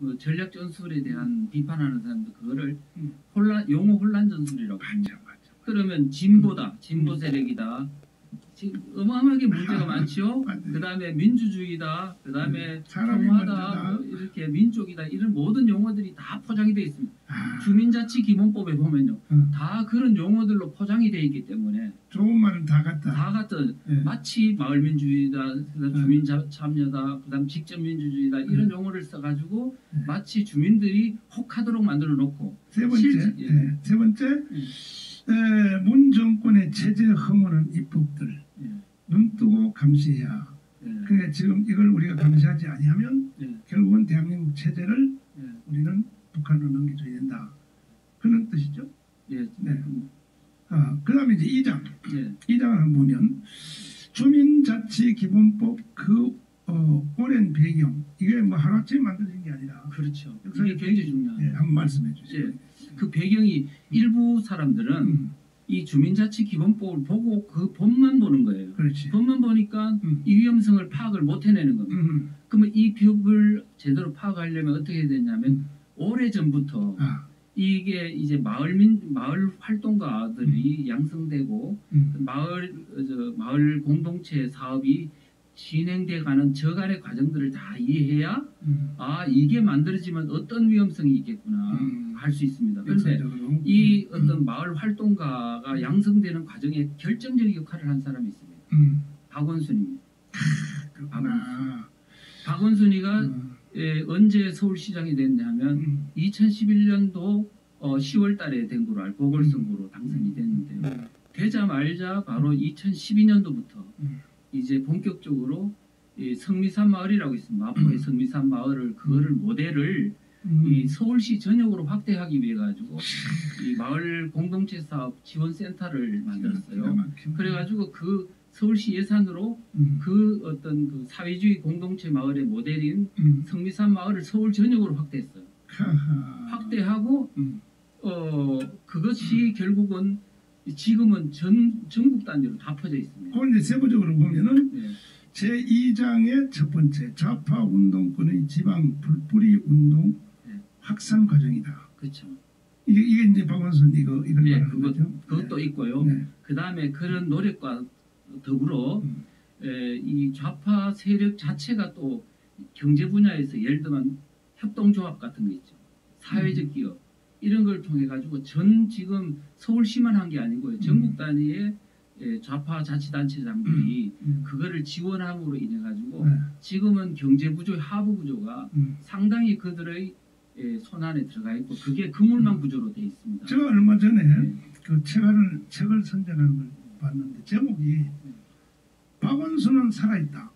뭐 전략 전술에 대한 비판하는 사람도 그거를 용어 혼란 전술이라고 합니다. 그러면 진보다, 진보 세력이다. 지금 어마어마하게 문제가 많죠. 그 다음에 민주주의다, 그 다음에 평화다, 뭐 이렇게 민족이다, 이런 모든 용어들이 다 포장이 되어 있습니다. 주민자치기본법에 보면요, 다 그런 용어들로 포장이 되어 있기 때문에 좋은 말은 다 같다. 다 같은 마치 마을민주주의다, 그다음 주민참여다, 그다음 직접민주주의다 이런 용어를 써가지고 마치 주민들이 혹하도록 만들어 놓고 세 번째 문 정권의 체제 허물은 입법들 눈뜨고 감시해야. 그러니까 지금 이걸 우리가 감시하지 아니하면 결국은 대한민국 체제를 우리는 북한으로 넘겨줘야 된다. 그런 뜻이죠. 네. 그다음에 이제 2장. 2장을 한번 보면 주민자치기본법 그 오랜 배경, 이게 뭐 하루아침에 만들어진 게 아니라 그렇죠. 이게 굉장히 중요해요. 한번 말씀해 주세요. 그 배경이 일부 사람들은 이 주민자치기본법을 보고 그 법만 보는 거예요. 그렇지. 법만 보니까 이 위험성을 파악을 못 해내는 겁니다. 그러면 이 법을 제대로 파악하려면 어떻게 해야 되냐면 오래전부터 이게 이제 마을 활동가들이 양성되고 마을 공동체 사업이 진행돼가는 저간의 과정들을 다 이해해야 이게 만들어지면 어떤 위험성이 있겠구나 할 수 있습니다. 그런데 이 어떤 마을 활동가가 양성되는 과정에 결정적인 역할을 한 사람이 있습니다. 박원순입니다. 박원순이가 언제 서울시장이 됐냐면 2011년도 10월 달에 된 거로 알고 보궐선거로 당선이 됐는데요. 되자마자 바로 2012년도부터 이제 본격적으로 이 성미산 마을이라고 있습니다. 마포의 성미산 마을을 그거를 모델을 이 서울시 전역으로 확대하기 위해 가지고 이 마을 공동체 사업 지원센터를 만들었어요. 그래가지고 그 서울시 예산으로 그 어떤 그 사회주의 공동체 마을의 모델인 성미산 마을을 서울 전역으로 확대했어요. 확대하고 그것이 결국은 지금은 전국 단위로 다 퍼져 있습니다. 그런데 세부적으로 보면은 제2장의 첫 번째 좌파 운동권의 지방 불뿌리 운동 확산 과정이다. 그렇죠. 이게 이제 박원순 이걸 말하는 거죠. 그것도 있고요. 그 다음에 그런 노력과 더불어 이 좌파 세력 자체가 또 경제 분야에서 예를 들면 협동조합 같은 거 있죠. 사회적 기업 이런 걸 통해 가지고 지금 서울시만 한 게 아니고요. 전국 단위의 좌파 자치단체장들이 그거를 지원함으로 인해 가지고 지금은 경제 구조, 하부 구조가 상당히 그들의 손안에 들어가 있고 그게 그물망 구조로 돼 있습니다. 제가 얼마 전에 그 책을 선전하는 걸 봤는데 제목이 박원순은 살아있다.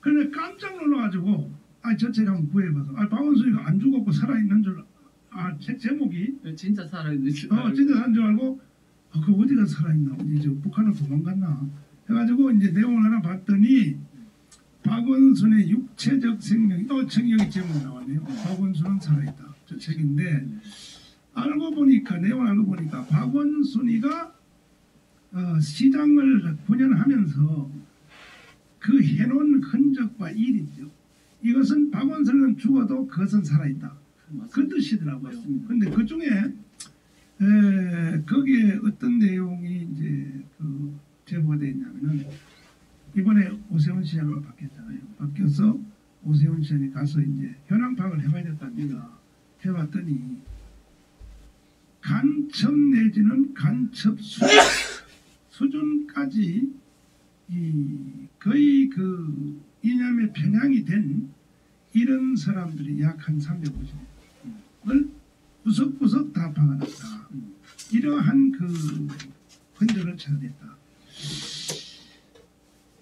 그런데 깜짝 놀라가지고 저 책 한번 구해봐서 박원순이가 안 죽었고 살아있는 줄 책 제목이 진짜 살아있는 줄 진짜 살아있는 줄 알고 그 어디가 살아있나 이제 북한을 도망갔나 해가지고 이제 내용을 하나 봤더니 박원순의 육체적 생명 여기 제목 나왔네요. 박원순은 살아있다. 저 책인데 내용을 알고 보니까 박원순이가 시장을 9년 하면서 그 해놓은 흔적과 일이죠. 이것은 박원순은 죽어도 그것은 살아있다. 그 뜻이더라고요. 그런데 그 중에 거기에 어떤 내용이 이제 그 제보가 되어 있냐면은 이번에 오세훈 시장으로 바뀌었잖아요. 바뀌어서 오세훈 시장이 가서 이제 현황 파악을 해봐야 됐답니다. 해봤더니 간첩 내지는 간첩 수준까지 거의 그 이념에 편향이 된 이런 사람들이 약 한 350을 구석구석 다 박아놨다. 이러한 그 흔적을 찾아냈다.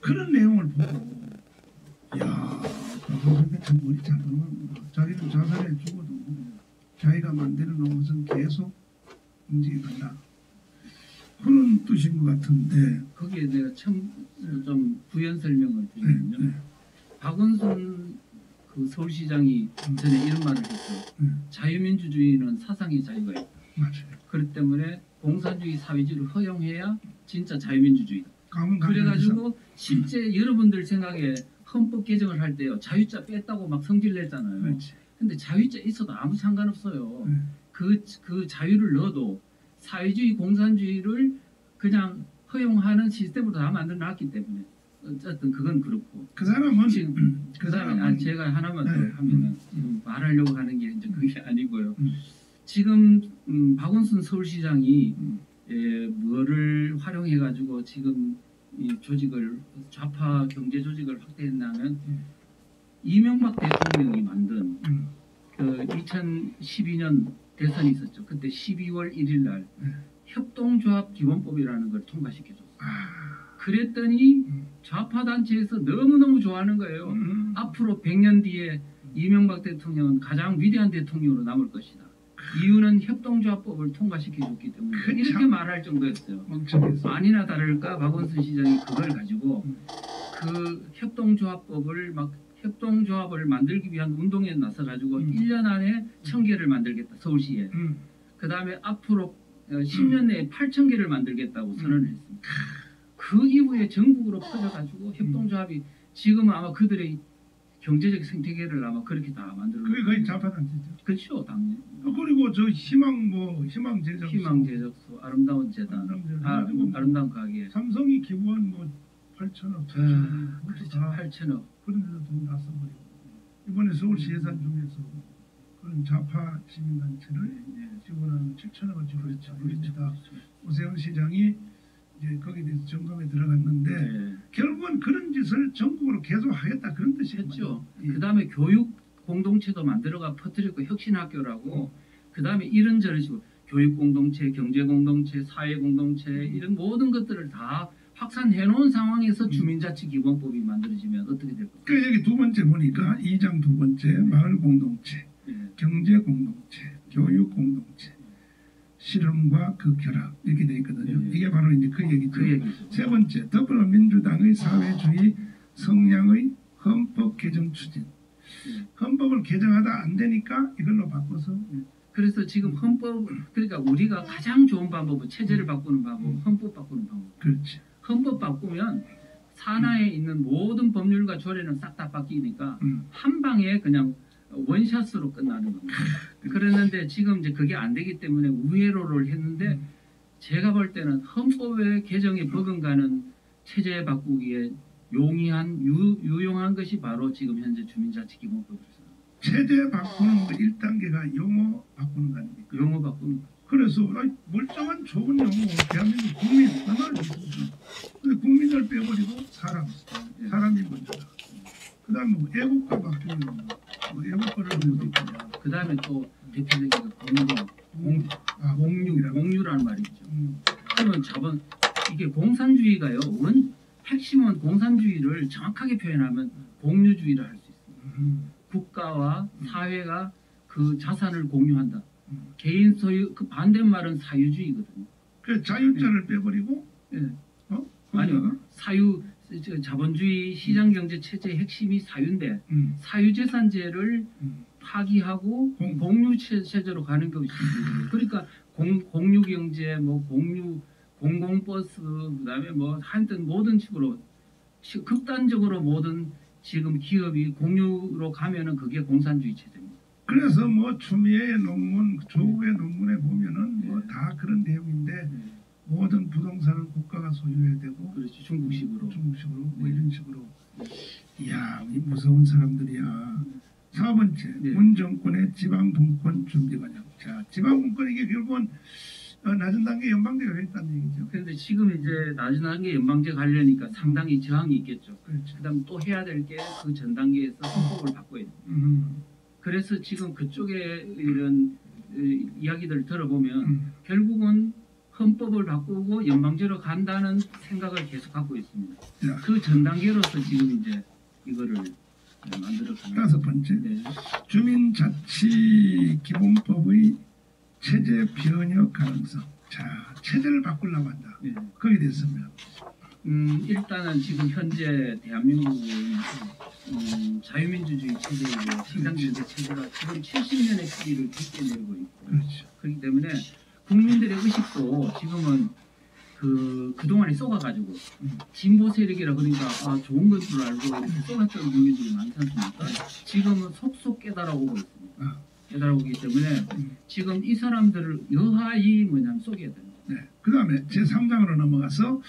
그런 내용을 보고 박원순이 참 머리 잘 돌아갑니다. 자기는 자살해 죽어도 자기가 만들어 놓은 것은 계속 움직여간다. 그런 뜻인 것 같은데 거기에 내가 좀 부연 설명을 드리면요. 박원순 그 서울시장이 전에 이런 말을 했죠. 자유민주주의는 사상의 자유가 있다. 맞아요. 그렇기 때문에 공산주의 사회주의를 허용해야 진짜 자유민주주의다. 그래가지고 실제 여러분들 생각에 헌법 개정을 할 때요 자유자 뺐다고 막 성질 냈잖아요. 근데 자유자 있어도 아무 상관없어요. 네. 그 자유를 넣어도 사회주의 공산주의를 그냥 허용하는 시스템으로 다 만들어 놨기 때문에 어쨌든 그건 그렇고 그 사람은 지금 그 그다음에 사람은 제가 하나만 더 네. 하면은 지금 말하려고 하는 게 이제 그게 아니고요. 음. 지금 박원순 서울시장이 음. 뭐를 활용해 가지고 지금 이 조직을 좌파 경제 조직을 확대했냐면 이명박 대통령이 만든 그 2012년 대선이 있었죠. 그때 12월 1일 날 협동조합 기본법이라는 걸 통과시켜줬어요. 그랬더니 좌파 단체에서 너무너무 좋아하는 거예요. 앞으로 100년 뒤에 이명박 대통령은 가장 위대한 대통령으로 남을 것이다. 이유는 협동조합법을 통과시켜줬기 때문에 이렇게 말할 정도였어요. 아니나 다를까 박원순 시장이 그걸 가지고 그 협동조합을 만들기 위한 운동에 나서 가지고 1년 안에 1000개를 만들겠다 서울시에. 그 다음에 앞으로 10년 내에 8000개를 만들겠다고 선언을 했습니다. 그 이후에 전국으로 퍼져가지고 협동조합이 지금 아마 그들의 경제적 생태계를 아마 그렇게 다 만들어. 그게 거의 좌파단체죠. 그렇죠, 당연히. 그리고 저 희망 제작소, 희망 제작소, 아름다운 재단, 아름다운 가게. 삼성이 기부한 뭐 8천억, 7천억, 그렇죠, 8천억. 그런 데서 돈 다 써버리고 이번에 서울시 예산 중에서 그런 좌파 시민단체를 지원하는 7천억을 지원했죠. 그렇죠. 오세훈 시장이 이제 거기에 대해서 점검에 들어갔는데 결국은 그런 짓을 전국으로 계속 하겠다 그런 뜻이었죠. 그 다음에 교육 공동체도 만들어가 퍼뜨리고 혁신학교라고 그 다음에 이런저런 식으로 교육 공동체, 경제 공동체, 사회 공동체 이런 모든 것들을 다 확산해 놓은 상황에서 주민자치기본법이 만들어지면 어떻게 될 것까요? 그 여기 두 번째 보니까 2장 두 번째 마을 공동체, 경제 공동체, 교육 공동체, 실험과 그 결합 이렇게 돼 있거든요. 이게 바로 이제 그 얘기죠. 세 번째 더불어민주당의 사회주의 성향의 헌법 개정 추진. 헌법을 개정하다 안 되니까 이걸로 바꿔서. 그래서 지금 헌법 그러니까 우리가 가장 좋은 방법은 체제를 바꾸는 방법, 헌법 바꾸는 방법. 그렇지. 헌법 바꾸면 산하에 있는 모든 법률과 조례는 싹 다 바뀌니까 한 방에 그냥 원샷으로 끝나는 겁니다. 그랬는데 지금 이제 그게 안 되기 때문에 우회로를 했는데 제가 볼 때는 헌법의 개정에 버금가는 체제 바꾸기에 유용한 것이 바로 지금 현재 주민자치기본법입니다. 체제 바꾸는 거 1단계가 용어 바꾸는 거 아닙니까? 용어 바꾸는 거. 그래서 멀쩡한 좋은 용어 대한민국 국민 얼마나 좋습니까? 근데 국민을 빼버리고 사람이 먼저다. 그 다음에 뭐 애국가 바꾸는 거, 뭐 애국가를 그 다음에 또 대표적인 공유라는 말이 있죠. 그러면 이게 공산주의가요. 핵심은 공산주의를 정확하게 표현하면 공유주의를 할 수 있습니다. 국가와 사회가 그 자산을 공유한다. 개인 소유 그 반대말은 사유주의거든요. 그 자유자를 빼버리고 아니요. 자본주의 시장경제 체제의 핵심이 사유인데 사유재산제를 파기하고 공유체제로 가는 것이죠. 그러니까 공유경제, 뭐 공공버스, 그다음에 뭐 하여튼 모든 식으로 극단적으로 모든 지금 기업이 공유로 가면은 그게 공산주의 체제입니다. 그래서 뭐 추미애의 논문, 조국의 논문에 보면은 뭐 다 그런 내용인데 모든 부동산은 국가가 소유해야 되고, 그렇지 중국식으로 뭐 이런 식으로. 이야, 이 무서운 사람들이야. 4번째, 문 정권의 지방 분권 준비 과정. 자, 지방 분권 이게 결국은 낮은 단계 연방제가 했다는 얘기죠. 그런데 지금 이제 낮은 단계 연방제 가려니까 상당히 저항이 있겠죠. 그렇죠. 그다음 또 해야 될 게 그 전 단계에서 헌법을 바꿔야 돼요. 그래서 지금 그쪽에 이런 이야기들을 들어보면 결국은 헌법을 바꾸고 연방제로 간다는 생각을 계속 갖고 있습니다. 그 전 단계로서 지금 이제 이거를 만들었습니다. 5번째, 주민자치 기본법의 체제 변혁 가능성. 자, 체제를 바꾸려고 한다. 거기에 대해서는 일단은 지금 현재 대한민국은 자유민주주의 체제이고 시장경제 체제가 지금 70년의 시기를 깊게 내리고 있고, 그렇죠. 그렇기 때문에 국민들의 의식도 지금은 그동안에 쏘가가지고 진보 세력이라 그러니까 좋은 건 줄 알고 이렇게 쏘갔던 국민들이 많지 않습니까? 지금은 속속 깨달아오고 있습니다. 아. 오기 때문에 지금 이 사람들을 여하이 뭐냐면 속여야 됩니다. 네. 그 다음에 제3장으로 넘어가서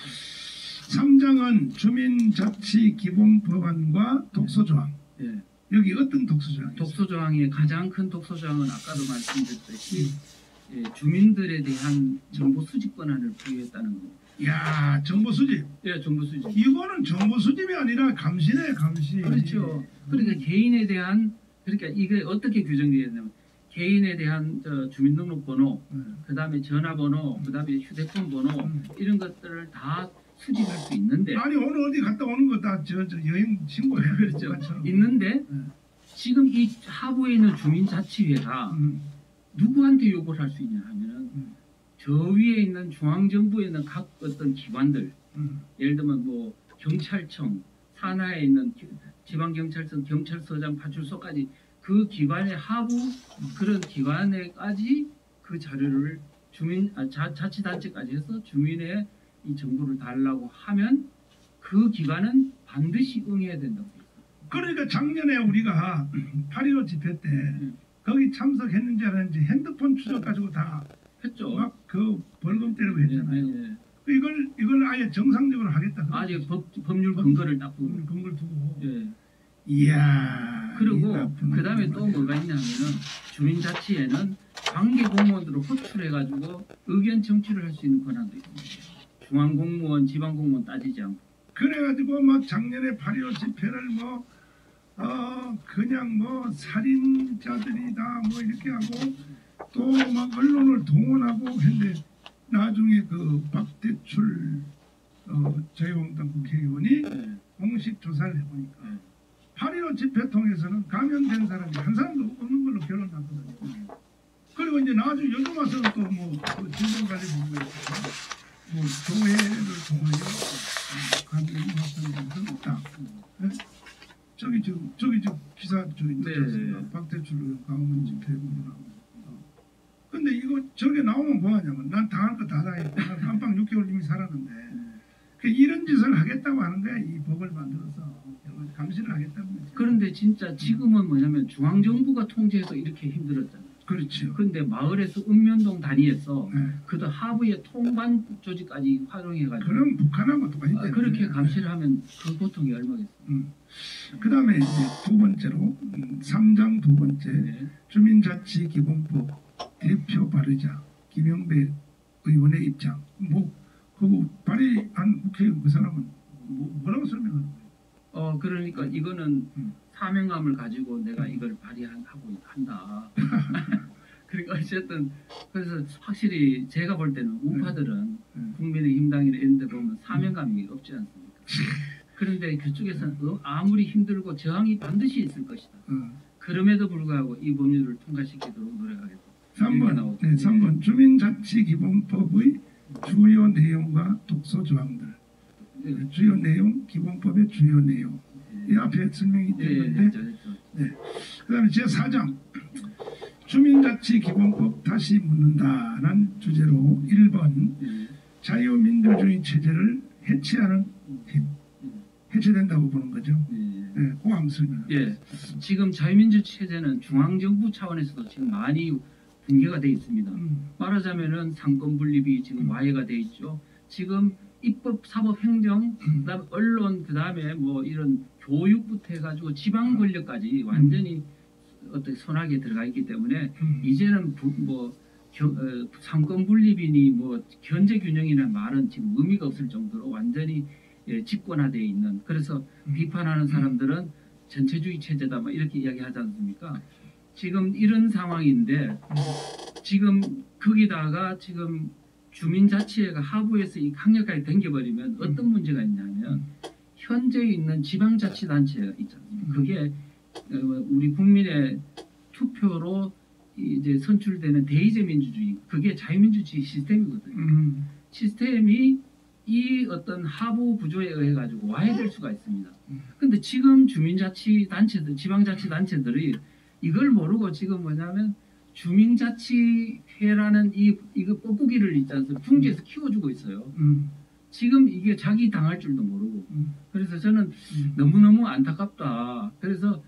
3장은 주민자치기본법안과 독소조항. 예. 여기 어떤 독소조항이 있어요? 독소조항의 가장 큰 독소조항은 아까도 말씀드렸듯이 주민들에 대한 정보 수집 권한을 부여했다는 겁니다. 야, 정보 수집. 예, 정보 수집. 이거는 정보 수집이 아니라 감시네, 감시. 그렇죠. 그러니까 개인에 대한 그러니까 이게 어떻게 규정되어 있냐면 개인에 대한 주민등록번호, 그다음에 전화번호, 그다음에 휴대폰 번호 이런 것들을 다 수집할 수 있는데 아니 오늘 어디 갔다 오는 거 다 저 여행 신고해. 그렇죠. 그것처럼. 있는데 지금 이 하부에 있는 주민자치회가 누구한테 요구를 할 수 있냐 하면은 저 위에 있는 중앙정부에 있는 각 어떤 기관들 예를 들면 뭐 경찰청 산하에 있는 지방경찰청 경찰서장 파출소까지 그 기관의 하부 그런 기관에까지 그 자료를 자치단체까지 해서 주민의 이 정보를 달라고 하면 그 기관은 반드시 응해야 된다고 해요. 그러니까 작년에 우리가 8.15 집회 때 거기 참석했는지 안 했는지 핸드폰 추적 가지고 다 했죠. 막 그 벌금 때리고 했잖아요. 네. 이걸 아예 정상적으로 하겠다. 아직 법률 근거를 딱 두고. 근거를 두고. 예. 이야. 그리고 그 다음에 또 뭐가 있냐면은 주민자치에는 관계 공무원들을 호출해가지고 의견 청취를 할 수 있는 권한도 있습니다. 중앙공무원, 지방공무원 따지지 않고. 그래가지고 막 작년에 8.15 집회를 뭐 그냥 뭐 살인자들이다 뭐 이렇게 하고 또 막 언론을 동원하고 했는데 나중에 그 박대출 자유한국당 국회의원이 공식 조사를 해보니까 8.15 집회 통해서는 감염된 사람이 한 사람도 없는 걸로 결론났거든요. 그리고 이제 나중에 요즘 와서는 또뭐 질병관리본부에서 뭐 교회를 통하여 감염 확산된 것은 없다. 네? 저기 기사 저기 넣었습니다. 박대출 의원 강원 집회 공론하고. 근데 이거 저게 나오면 뭐하냐면 난 당할 거 다 당했고 난 깜빵 6개월 이미 살았는데 이런 짓을 하겠다고 하는 거야. 이 법을 만들어서 감시를 하겠다는 거지. 그런데 진짜 지금은 뭐냐면 중앙정부가 통제해서 이렇게 힘들었잖아요. 그렇죠. 그런데 마을에서 읍면동 단위에서 네. 그도 하부의 통반 조직까지 활용해가지고 그럼 북한하고 똑같이 그렇게 감시를 하면 그 고통이 얼마겠어요. 그 다음에 이제 두 번째로 3장 두 번째 네. 주민자치기본법 대표 발의자 김영배 의원의 입장. 뭐 그거 발의한 국회의원 그 사람은 뭐라고 설명하는 거예요? 그러니까 이거는 사명감을 가지고 내가 이걸 발의하고 한다. 그러니까 어쨌든 그래서 확실히 제가 볼 때는 우파들은 국민의힘당이나 이런 데 보면 사명감이 없지 않습니까? 그런데 그쪽에서는 아무리 힘들고 저항이 반드시 있을 것이다. 그럼에도 불구하고 이 법률을 통과시키도록 노력하겠다. 3번, 네, 3번 주민자치기본법의 주요 내용과 독소 조항들. 주요 내용, 기본법의 주요 내용. 이 앞에 설명이 되는데 네. 그 다음에 제4장 주민자치기본법 다시 묻는다는 주제로 1번 자유민주주의 체제를 해체하는 힘. 해체된다고 보는 거죠. 네, 그 한번 설명해. 예, 지금 자유민주 체제는 중앙정부 차원에서도 지금 많이 붕괴가 돼 있습니다. 말하자면은 상권 분립이 지금 와해가 돼 있죠. 지금 입법, 사법, 행정, 그다음에 언론, 그다음에 뭐 이런 교육부터 해가지고 지방 권력까지 완전히 어떻게 손아귀에 들어가 있기 때문에 이제는 상권 분립이니 뭐 견제 균형이라는 말은 지금 의미가 없을 정도로 완전히 집권화되어 있는. 그래서 비판하는 사람들은 전체주의 체제다 뭐 이렇게 이야기하지 않습니까? 지금 이런 상황인데 지금 거기다가 지금 주민자치회가 하부에서 이 강력하게 당겨버리면 어떤 문제가 있냐면 현재 있는 지방자치단체가 있잖아요. 그게 우리 국민의 투표로 이제 선출되는 대의제 민주주의, 그게 자유민주주의 시스템이거든요. 시스템이 이 어떤 하부 구조에 의해 가지고 와해될 수가 있습니다. 근데 지금 주민자치단체들, 지방자치단체들이 이걸 모르고 지금 뭐냐면 주민자치회라는 이거 뻐꾸기를 있지 않습니까? 풍지에서 키워주고 있어요. 지금 이게 자기 당할 줄도 모르고. 그래서 저는 너무너무 안타깝다. 그래서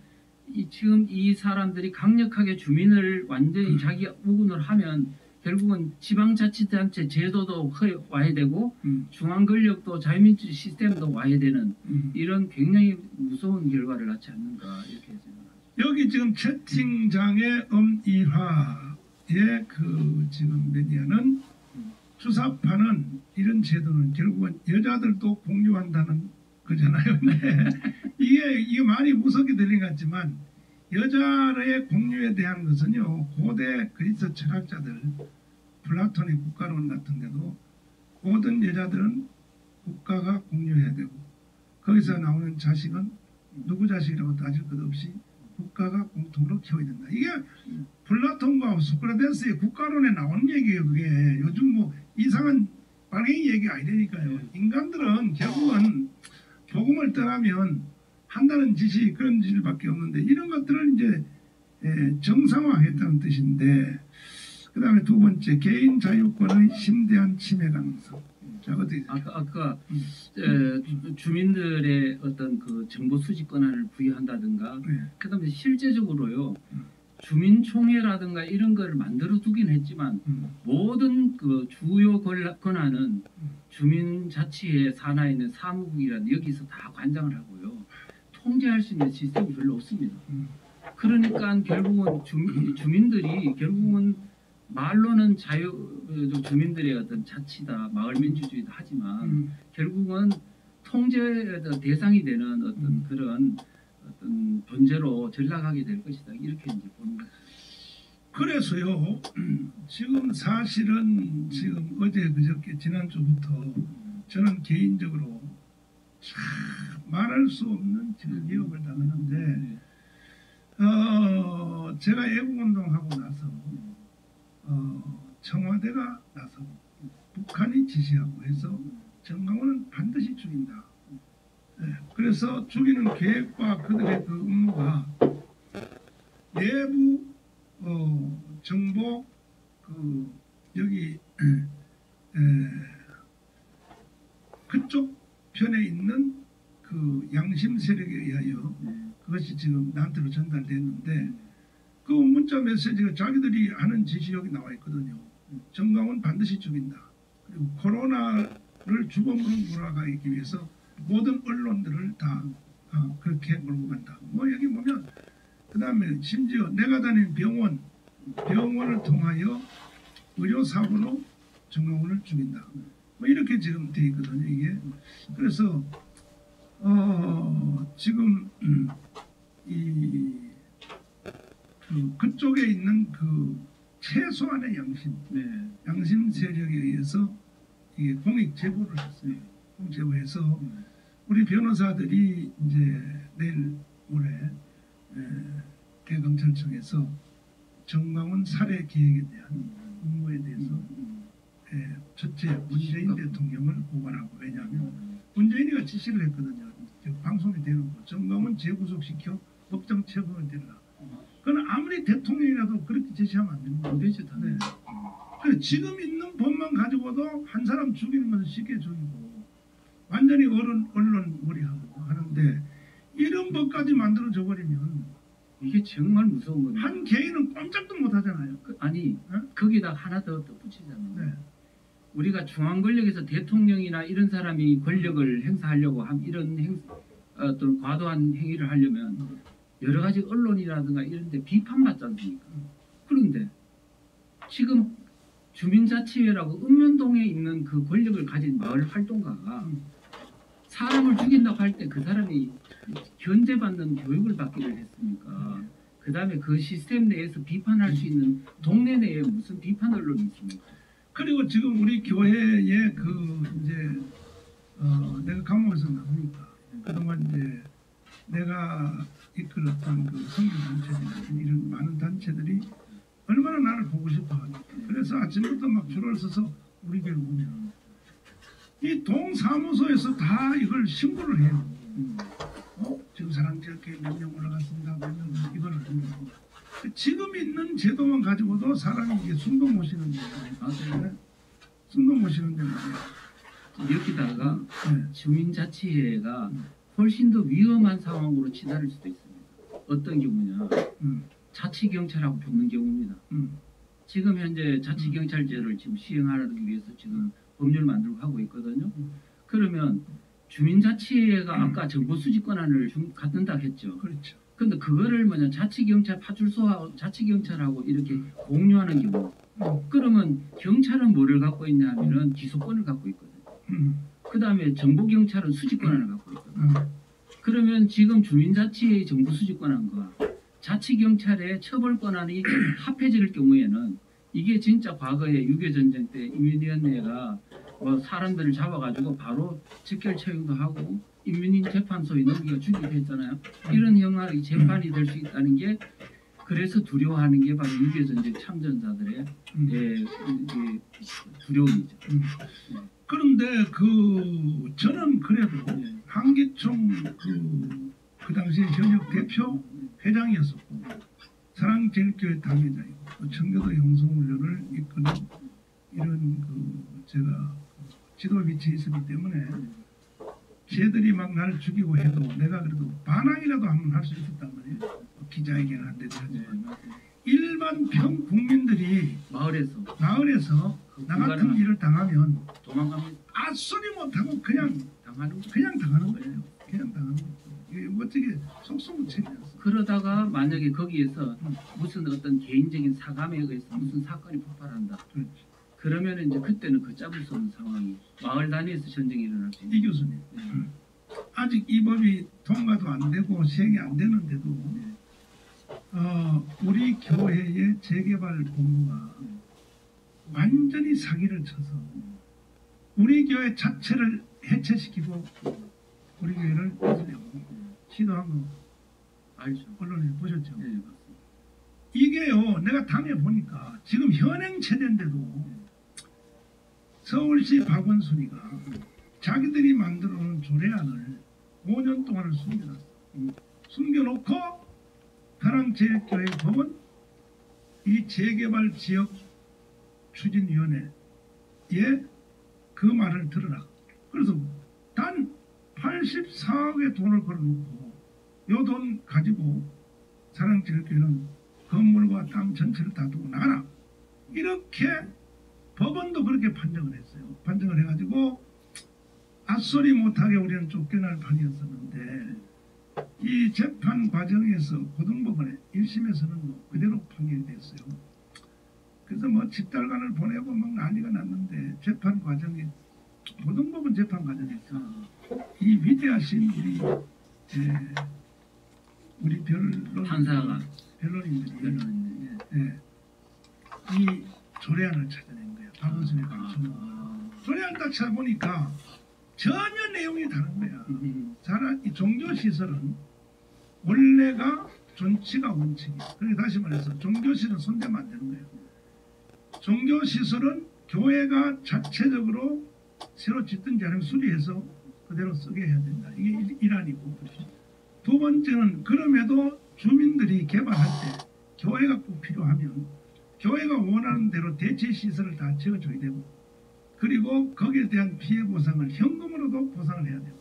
지금 이 사람들이 강력하게 주민을 완전히 자기 우군을 하면 결국은 지방자치단체 제도도 와야 되고 중앙 권력도 자유민주주의 시스템도 와야 되는 이런 굉장히 무서운 결과를 낳지 않는가 이렇게 생각합니다. 여기 지금 채팅장의 엄이화의 그 지금 메디어는 주사파는 이런 제도는 결국은 여자들도 공유한다는 거잖아요. 네. 이게 많이 무섭게 들린 것 같지만 여자의 공유에 대한 것은요 고대 그리스 철학자들 플라톤의 국가론 같은 데도 모든 여자들은 국가가 공유해야 되고 거기서 나오는 자식은 누구 자식이라고 따질 것 없이 국가가 공통으로 키워야 된다. 이게 플라톤과 소크라테스의 국가론에 나오는 얘기예요. 그게 요즘 뭐 이상한 빨갱이 얘기 아니라니까요. 인간들은 결국은 복음을 떠나면 한다는 짓이 그런 짓밖에 없는데 이런 것들을 이제 정상화했다는 뜻인데 그 다음에 두 번째 개인 자유권의 심대한 침해 가능성. 자, 어떻게 아까 주민들의 어떤 그 정보 수집 권한을 부여한다든가 네. 그다음에 실제적으로요 주민총회라든가 이런 걸 만들어 두긴 했지만 모든 그 주요 권한은 주민자치회 산하에 있는 사무국이라는 여기서 다 관장을 하고요 통제할 수 있는 시스템이 별로 없습니다. 그러니까 결국은 주민들이 결국은 말로는 주민들의 어떤 자치다 마을 민주주의다 하지만 결국은 통제 대상이 되는 어떤 그런 어떤 존재로 전락하게 될 것이다 이렇게 이제 보는 거죠. 그래서요 지금 사실은 지금 어제 그저께 지난주부터 저는 개인적으로 참 말할 수 없는 지금 위협을 당하는데 제가 애국운동하고 나서 청와대가 나서고 북한이 지시하고 해서 정강훈은 반드시 죽인다. 네, 그래서 죽이는 계획과 그들의 그 음모가 내부 정보 그 여기 그쪽 편에 있는 그 양심 세력에 의하여 그것이 지금 나한테로 전달됐는데 그 문자 메시지가 자기들이 하는 지시 여기 나와 있거든요. 정강훈 반드시 죽인다. 그리고 코로나를 주범으로 몰아가기 위해서 모든 언론들을 다 그렇게 몰고 간다. 뭐 여기 보면 그 다음에 심지어 내가 다니는 병원을 통하여 의료사고로 정강훈을 죽인다. 뭐 이렇게 지금 돼 있거든요. 이게 그래서 지금 그쪽에 있는 그 최소한의 양심 세력에 의해서 이게 공익 제보를 했어요. 공익 제보해서 우리 변호사들이 이제 내일 모레 대검찰청에서 정강훈 살해 계획에 대한 음모에 대해서 첫째 문재인 대통령을 고발하고 왜냐하면 문재인이가 지시를 했거든요. 방송에 대놓고 정강훈 재구속시켜 법정 처분을 내라. 그건 아무리 대통령이라도 그렇게 제시하면 안 되는 거예요. 되죠, 네. 그래, 지금 있는 법만 가지고도 한 사람 죽이는 것은 쉽게 죽이고 완전히 언론 몰이하고 하는데 이런 법까지 만들어져 버리면 이게 정말 무서운 겁니다. 한 개인은 꼼짝도 못 하잖아요. 거기다 하나 더 덧붙이자면 네. 우리가 중앙 권력에서 대통령이나 이런 사람이 권력을 행사하려고 한 이런 어떤 과도한 행위를 하려면 여러 가지 언론이라든가 이런 데 비판받지 않습니까? 그런데 지금 주민자치회라고 읍면동에 있는 그 권력을 가진 마을 활동가가 사람을 죽인다고 할 때 그 사람이 견제받는 교육을 받기를 했습니까? 그 다음에 그 시스템 내에서 비판할 수 있는 동네 내에 무슨 비판 언론이 있습니까? 그리고 지금 우리 교회에 그 이제 내가 감옥에서 나오니까 그동안 이제 내가 이끌었던 그 선교 단체들 이런 많은 단체들이 얼마나 나를 보고 싶어 하니까 그래서 아침부터 막 줄을 서서 우리 교회 오면 이 동사무소에서 다 이걸 신고를 해요. 지금 사랑제일교회 몇 명 올라갔습니다. 몇 명 이거를 한다고. 지금 있는 제도만 가지고도 사람이 이게 숨도 못 쉬는데 숨도 못 쉬는데 말이야. 여기다가 주민자치회가 훨씬 더 위험한 상황으로 치달을 수도 있습니다. 어떤 경우냐, 자치경찰하고 붙는 경우입니다. 지금 현재 자치경찰제를 지금 시행하기 위해서 지금 법률 만들고 하고 있거든요. 그러면 주민자치회가 아까 정보수집 권한을 갖는다 했죠. 그렇죠. 근데 그거를 뭐냐, 자치경찰 파출소하고 자치경찰하고 이렇게 공유하는 경우, 그러면 경찰은 뭐를 갖고 있냐 하면은 기소권을 갖고 있거든요. 그 다음에 정보경찰은 수집권한을 갖고 있거든요. 그러면 지금 주민자치의 정보수집권한과 자치경찰의 처벌권한이 합해질 경우에는 이게 진짜 과거에 6.25 때 인민위원회가 뭐 사람들을 잡아가지고 바로 직결처형도 하고 인민재판소에 넘기가 죽이기도 했잖아요. 이런 형의 재판이 될 수 있다는 게, 그래서 두려워하는 게 바로 6.25 참전자들의 두려움이죠. 그런데 저는 그래도 한기총 그 당시에 현역 대표 회장이었었고 사랑제일교회 당회장이고 또 청교도 형성훈련을 이끄는 이런 제가 지도 위치에 있었기 때문에 쟤들이 막 나를 죽이고 해도 내가 그래도 반항이라도 한번 할 수 있었단 말이에요. 기자회견을 한 데도 하지만 일반 평 국민들이 마을에서 나 같은 일을 당하면 도망가면 아소리 못하고 그냥 당하는 거예요. 그냥 당하는 거죠. 이게 멋지게 속수무책이었어. 그러다가 만약에 거기에서 무슨 어떤 개인적인 사감에 의해서 무슨 사건이 폭발한다. 그렇지. 그러면 이제 그때는 걷잡을 수 없는 상황이, 마을 단위에서 전쟁이 일어날 수 있는. 이 교수님, 아직 이 법이 통과도 안 되고 시행이 안 되는데도 우리 교회의 재개발 본부가 완전히 사기를 쳐서 우리 교회 자체를 해체시키고 우리 교회를 뺏으려고 시도한 거 알죠. 언론에 보셨죠? 네, 맞습니다. 이게요, 내가 당해 보니까 지금 현행 체제인데도 서울시 박원순이가 자기들이 만들어 놓은 조례안을 5년 동안을 숨겨놨어. 숨겨놓고 사랑제일교회 법은 이 재개발 지역 추진위원회에 그 말을 들으라. 그래서 단 84억의 돈을 걸어놓고 이 돈 가지고 사랑제일교회는 건물과 땅 전체를 다 두고 나가라. 이렇게 법원도 그렇게 판정을 했어요. 판정을 해가지고 앗소리 못하게 우리는 쫓겨날 판이었었는데 이 재판 과정에서 고등법원에 1심에서는 뭐 그대로 판결이 됐어요. 그래서 뭐 집달관을 보내고 막 난리가 났는데 재판 과정에 고등법원 재판 과정에서 이 위대하신 우리 판사가 변론인들이 이 조례안을 찾아낸 거예요. 박원순의 방침으로. 조례안 딱 찾아보니까 전혀 내용이 다른 거야. 이 종교시설은 원래가 존치가 원칙이야. 그러니까 다시 말해서 종교시설은 손대면 안 되는 거예요. 종교시설은 교회가 자체적으로 새로 짓든지 아니면 수리해서 그대로 쓰게 해야 된다. 이게 일환이고, 두 번째는 그럼에도 주민들이 개발할 때 교회가 꼭 필요하면 교회가 원하는 대로 대체 시설을 다 지어줘야 되고, 그리고 거기에 대한 피해 보상을 현금으로도 보상을 해야 되고,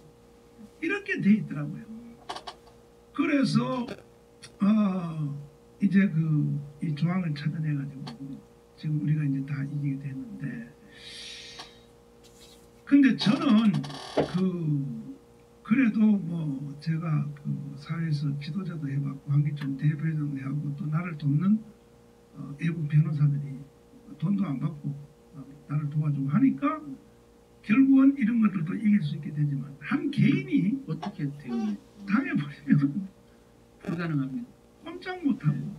이렇게 돼 있더라고요. 그래서 이제 이 조항을 찾아내가지고 지금 우리가 이제 다 이기게 됐는데, 근데 저는 그래도 뭐 제가 사회에서 지도자도 해봤고 한기총 대표회장도 해봤고 또 나를 돕는 외국 변호사들이 돈도 안 받고 나를 도와주고 하니까 결국은 이런 것들도 이길 수 있게 되지만 한 개인이 어떻게 대응해? 당해버리면 불가능합니다. 꼼짝 못하고